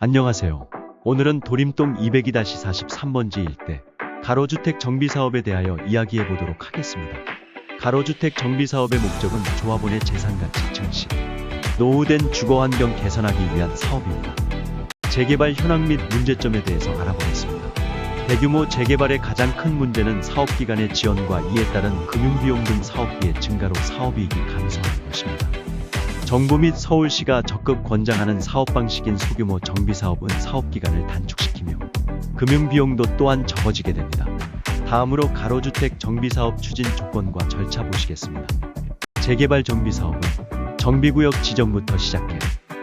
안녕하세요. 오늘은 도림동 202-43번지 일대 가로주택 정비사업에 대하여 이야기해 보도록 하겠습니다. 가로주택 정비사업의 목적은 조합원의 재산가치 증식, 노후된 주거환경 개선하기 위한 사업입니다. 재개발 현황 및 문제점에 대해서 알아보겠습니다. 대규모 재개발의 가장 큰 문제는 사업기간의 지연과 이에 따른 금융비용 등 사업비의 증가로 사업이익이 감소하는 것입니다. 정부 및 서울시가 적극 권장하는 사업 방식인 소규모 정비사업은 사업기간을 단축시키며 금융비용도 또한 적어지게 됩니다. 다음으로 가로주택 정비사업 추진 조건과 절차 보시겠습니다. 재개발 정비사업은 정비구역 지정부터 시작해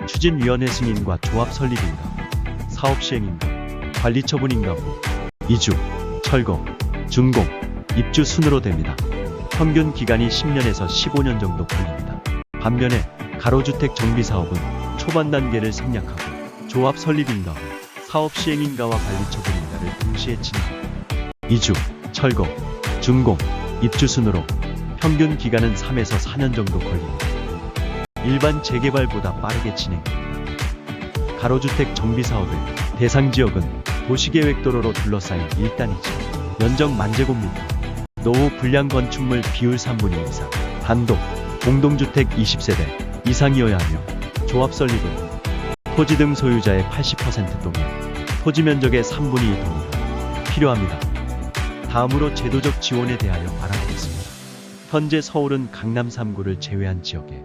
추진위원회 승인과 조합 설립인가, 사업 시행인가, 관리처분인가 후 이주, 철거, 준공, 입주 순으로 됩니다. 평균 기간이 10년에서 15년 정도 걸립니다. 반면에 가로주택 정비사업은 초반 단계를 생략하고 조합 설립인가 후 사업 시행인가와 관리처분인가를 동시에 진행합니다. 이주, 철거, 준공, 입주 순으로 평균 기간은 3에서 4년 정도 걸립니다. 일반 재개발보다 빠르게 진행됩니다. 가로주택 정비사업의 대상 지역은 도시계획도로로 둘러싸인 1단위지, 면적 10,000제곱미터, 노후 불량 건축물 비율 3분의 2 이상, 단독, 공동주택 20세대 이상이어야 하며 조합 설립은 토지 등 소유자의 80% 또는 토지 면적의 3분의 2 동의가 필요합니다. 다음으로 제도적 지원에 대하여 알아보겠습니다. 현재 서울은 강남 3구를 제외한 지역에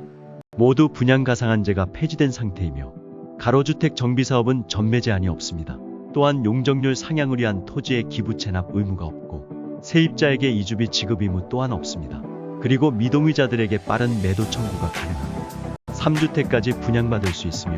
모두 분양가상한제가 폐지된 상태이며 가로주택 정비사업은 전매 제한이 없습니다. 또한 용적률 상향을 위한 토지의 기부 체납 의무가 없고 세입자에게 이주비 지급 의무 또한 없습니다. 그리고 미동의자들에게 빠른 매도 청구가 가능합니다. 3주택까지 분양받을 수 있으며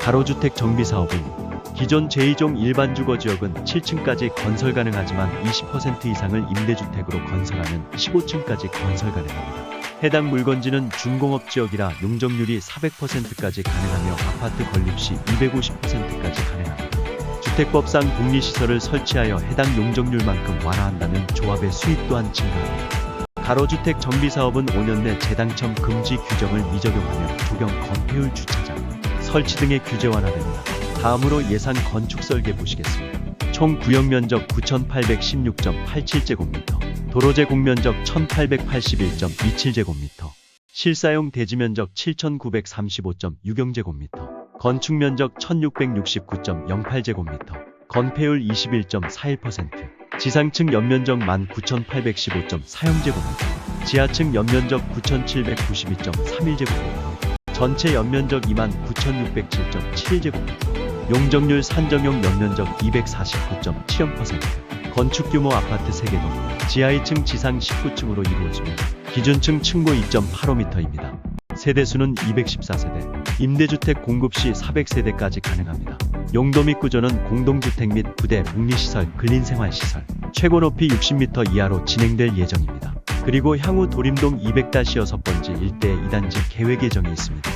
가로주택 정비사업은 기존 제2종 일반 주거지역은 7층까지 건설 가능하지만 20% 이상을 임대주택으로 건설하면 15층까지 건설 가능합니다. 해당 물건지는 준공업지역이라 용적률이 400%까지 가능하며 아파트 건립 시 250%까지 가능합니다. 주택법상 복리시설을 설치하여 해당 용적률만큼 완화한다면 조합의 수익 또한 증가합니다. 가로주택 정비사업은 5년 내 재당첨 금지 규정을 미적용하며 조경 건폐율 주차장, 설치 등의 규제 완화됩니다. 다음으로 예산 건축 설계 보시겠습니다. 총 구역면적 9,816.87제곱미터, 도로제 공면적 1,881.27제곱미터, 실사용 대지면적 7,935.60제곱미터, 건축면적 1,669.08제곱미터, 건폐율 21.41%, 지상층 연면적 19,815.40제곱미터, 지하층 연면적 9,792.31제곱미터, 전체 연면적 29,607.71제곱미터, 용적률 산정용 연면적 249.70%, 건축규모 아파트 3개동, 지하 2층 지상 19층으로 이루어지며 기준층 층고 2.85m입니다. 세대수는 214세대, 임대주택 공급 시 400세대까지 가능합니다. 용도 및 구조는 공동주택 및 부대, 복리시설, 근린생활시설, 최고 높이 60m 이하로 진행될 예정입니다. 그리고 향후 도림동 200-6번지 일대에 2단지 계획 예정이 있습니다.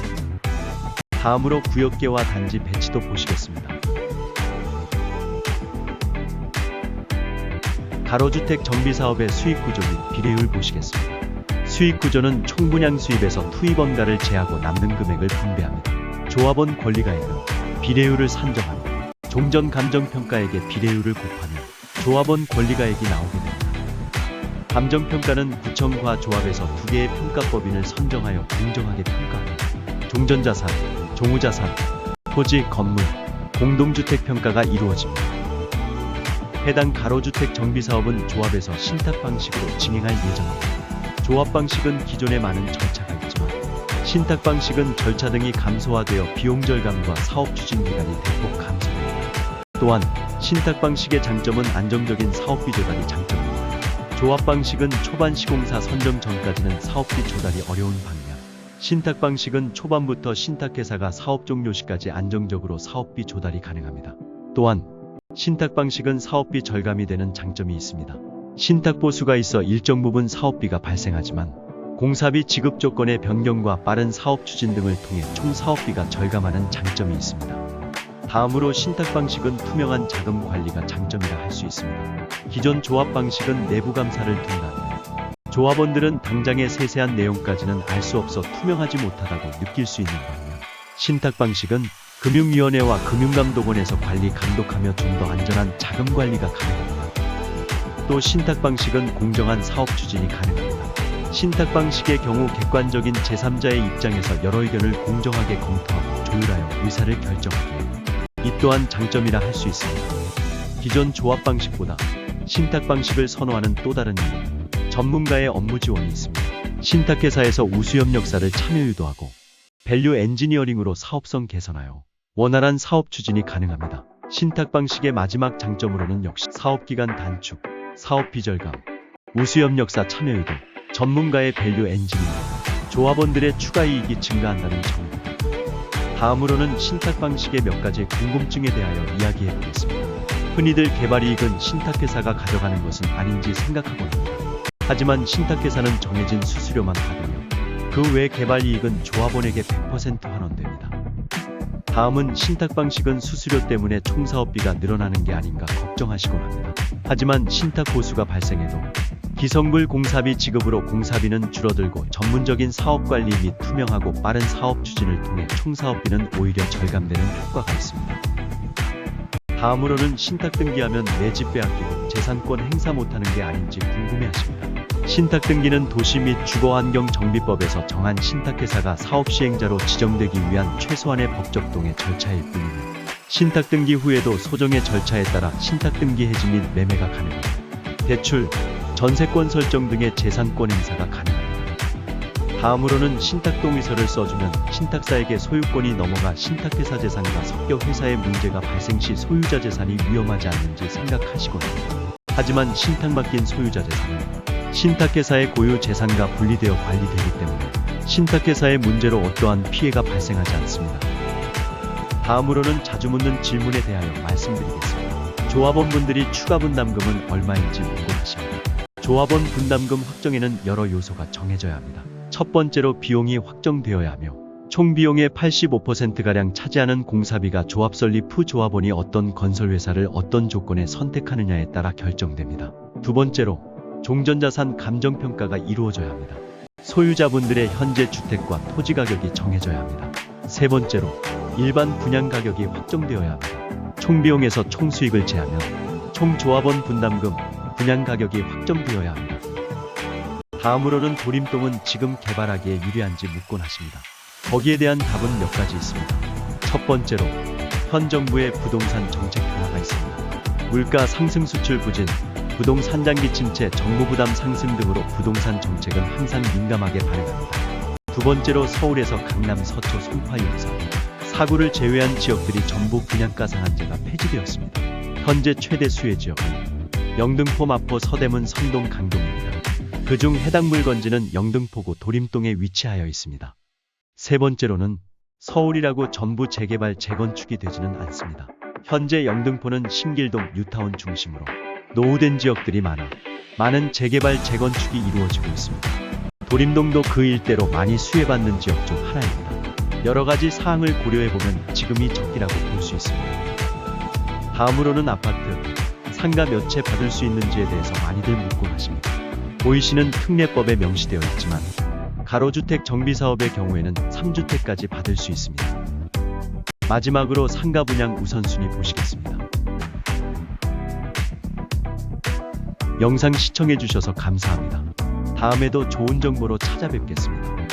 다음으로 구역계와 단지 배치도 보시겠습니다. 가로주택 정비사업의 수익구조 및 비례율 보시겠습니다. 수익구조는 총분양 수입에서 투입원가를 제하고 남는 금액을 분배합니다. 조합원 권리가액은 비례율을 산정하며 종전감정평가액의 비례율을 곱하면 조합원 권리가액이 나오게 됩니다. 감정평가는 구청과 조합에서 2개의 평가법인을 선정하여 공정하게 평가합니다. 종전자산, 종우자산, 토지, 건물, 공동주택 평가가 이루어집니다. 해당 가로주택 정비사업은 조합에서 신탁 방식으로 진행할 예정입니다. 조합 방식은 기존에 많은 절차가 있지만 신탁 방식은 절차 등이 감소화되어 비용 절감과 사업 추진 기간이 대폭 감소됩니다. 또한 신탁 방식의 장점은 안정적인 사업비 조달이 장점입니다. 조합 방식은 초반 시공사 선정 전까지는 사업비 조달이 어려운 반면 신탁 방식은 초반부터 신탁회사가 사업 종료 시까지 안정적으로 사업비 조달이 가능합니다. 또한 신탁 방식은 사업비 절감이 되는 장점이 있습니다. 신탁 보수가 있어 일정 부분 사업비가 발생하지만 공사비 지급 조건의 변경과 빠른 사업 추진 등을 통해 총 사업비가 절감하는 장점이 있습니다. 다음으로 신탁 방식은 투명한 자금 관리가 장점이라 할 수 있습니다. 기존 조합 방식은 내부 감사를 둔하며 조합원들은 당장의 세세한 내용까지는 알 수 없어 투명하지 못하다고 느낄 수 있는 반면 신탁 방식은 금융위원회와 금융감독원에서 관리 감독하며 좀 더 안전한 자금 관리가 가능합니다. 또 신탁 방식은 공정한 사업 추진이 가능합니다. 신탁 방식의 경우 객관적인 제3자의 입장에서 여러 의견을 공정하게 검토하고 조율하여 의사를 결정하기에 이 또한 장점이라 할 수 있습니다. 기존 조합 방식보다 신탁 방식을 선호하는 또 다른 이유, 전문가의 업무 지원이 있습니다. 신탁회사에서 우수협력사를 참여 유도하고 밸류 엔지니어링으로 사업성 개선하여 원활한 사업 추진이 가능합니다. 신탁 방식의 마지막 장점으로는 역시 사업기간 단축, 사업 비절감, 우수협력사 참여 유도, 전문가의 밸류 엔지니어링, 조합원들의 추가 이익이 증가한다는 점입니다. 다음으로는 신탁 방식의 몇 가지 궁금증에 대하여 이야기해 보겠습니다. 흔히들 개발이익은 신탁회사가 가져가는 것은 아닌지 생각하곤 합니다. 하지만 신탁회사는 정해진 수수료만 받으며 그 외 개발이익은 조합원에게 100% 환원됩니다. 다음은 신탁 방식은 수수료 때문에 총사업비가 늘어나는 게 아닌가 걱정하시곤 합니다. 하지만 신탁 고수가 발생해도 기성불 공사비 지급으로 공사비는 줄어들고 전문적인 사업관리 및 투명하고 빠른 사업 추진을 통해 총사업비는 오히려 절감되는 효과가 있습니다. 다음으로는 신탁 등기하면 내 집 빼앗기고 재산권 행사 못하는 게 아닌지 궁금해하십니다. 신탁 등기는 도시 및 주거환경정비법에서 정한 신탁회사가 사업시행자로 지정되기 위한 최소한의 법적동의 절차일 뿐이며 신탁 등기 후에도 소정의 절차에 따라 신탁 등기 해지 및 매매가 가능합니다. 대출, 전세권 설정 등의 재산권 행사가 가능합니다. 다음으로는 신탁 동의서를 써주면 신탁사에게 소유권이 넘어가 신탁회사 재산과 섞여 회사의 문제가 발생 시 소유자 재산이 위험하지 않는지 생각하시곤 합니다. 하지만 신탁 맡긴 소유자 재산은 신탁회사의 고유 재산과 분리되어 관리되기 때문에 신탁회사의 문제로 어떠한 피해가 발생하지 않습니다. 다음으로는 자주 묻는 질문에 대하여 말씀드리겠습니다. 조합원분들이 추가 분담금은 얼마인지 묻곤 하십니다. 조합원 분담금 확정에는 여러 요소가 정해져야 합니다. 첫 번째로 비용이 확정되어야 하며 총 비용의 85%가량 차지하는 공사비가 조합 설립 후 조합원이 어떤 건설회사를 어떤 조건에 선택하느냐에 따라 결정됩니다. 두 번째로 종전자산 감정평가가 이루어져야 합니다. 소유자분들의 현재 주택과 토지 가격이 정해져야 합니다. 세 번째로 일반 분양 가격이 확정되어야 합니다. 총 비용에서 총 수익을 제하면 총 조합원 분담금, 분양 가격이 확정되어야 합니다. 다음으로는 도림동은 지금 개발하기에 유리한지 묻곤 하십니다. 거기에 대한 답은 몇 가지 있습니다. 첫 번째로 현 정부의 부동산 정책 변화가 있습니다. 물가 상승, 수출 부진, 부동산 단기 침체, 정부 부담 상승 등으로 부동산 정책은 항상 민감하게 반응합니다. 두 번째로 서울에서 강남, 서초, 송파, 용산, 사구를 제외한 지역들이 전부 분양가 상한제가 폐지되었습니다. 현재 최대 수혜 지역은 영등포, 마포, 서대문, 성동, 강동입니다. 그중 해당 물건지는 영등포구 도림동에 위치하여 있습니다. 세 번째로는 서울이라고 전부 재개발, 재건축이 되지는 않습니다. 현재 영등포는 신길동, 뉴타운 중심으로 노후된 지역들이 많은 재개발, 재건축이 이루어지고 있습니다. 도림동도 그 일대로 많이 수혜받는 지역 중 하나입니다. 여러 가지 사항을 고려해보면 지금이 적기라고 볼 수 있습니다. 다음으로는 아파트, 상가 몇 채 받을 수 있는지에 대해서 많이들 묻곤 하십니다. 보이시는 특례법에 명시되어 있지만 가로주택 정비사업의 경우에는 3주택까지 받을 수 있습니다. 마지막으로 상가 분양 우선순위 보시겠습니다. 영상 시청해주셔서 감사합니다. 다음에도 좋은 정보로 찾아뵙겠습니다.